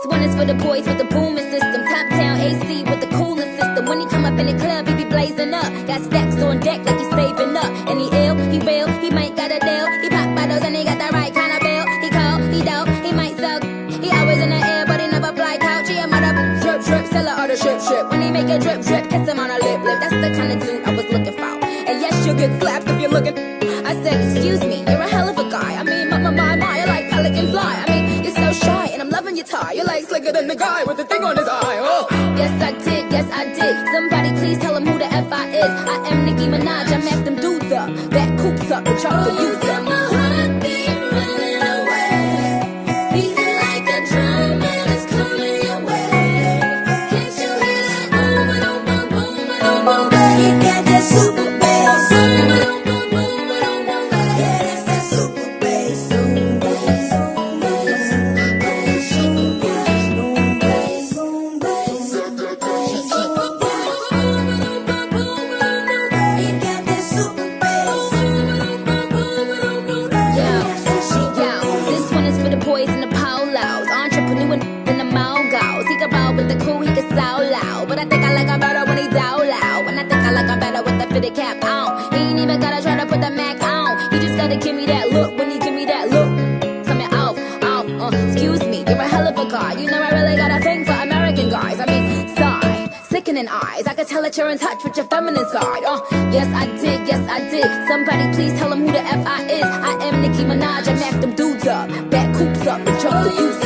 one is for the boys with the booming system. Top down AC with the cooling system. When he come up in the club, he be blazing up. Got stacks on deck like he's saving up. And he ill, he real, he might got a deal. He pop bottles and he got the right kind of bill. He cold, he dope, he might suck. He always in the air, but he never fly couch. He a mother drip drip, sell her the ship ship. When he make a drip drip, kiss him on a lip lip. That's the kind of dude I was looking for. And yes, you'll get slapped if you're looking. I said, excuse me, you're a hell of a guy. I mean, my, you're like pelican fly. I mean, you're so shy, and I'm loving your tie. You're like slicker than the guy with the thing on his eye. Oh, yes I did, yes I did. Somebody please tell him who the F I is. I am Nicki Minaj, I mack them dudes up. Back coops up and chop the youth up. My heartbeat running away, beating like a drum and it's coming your way. Can't you hear that? Boom, boom, boom, boom, boom, boom, boom. You got that super bass. Boom, boom, boom, boom, boom, boom. Yeah, that's that super bass. Boom, bass, boom, bass, boom, bass, boom, bass, boom, bass, boom, bass. Super bass. Boom, boom, boom, boom, boom, boom. You got that super bass. Boom, boom, boom, boom, boom, boom. Yo, this one is for the boys in the polos, entrepreneur in the mogos. He can roll with the cool, he can sound loud, but I think I like him better when he down loud. And I think I like him better with the fitted cap on. He ain't even gotta try to put the Mac on. He just gotta give me that look. When he give me that look, coming off. Excuse me, you're a hell of a guy. You know I really got a thing for American guys. I mean, sigh, sickening eyes. I can tell that you're in touch with your feminine side. Yes I did, yes I did. Somebody please tell him who the F I is. I am Nicki Minaj, I mack them dudes up. Back coops up and chop the youth up.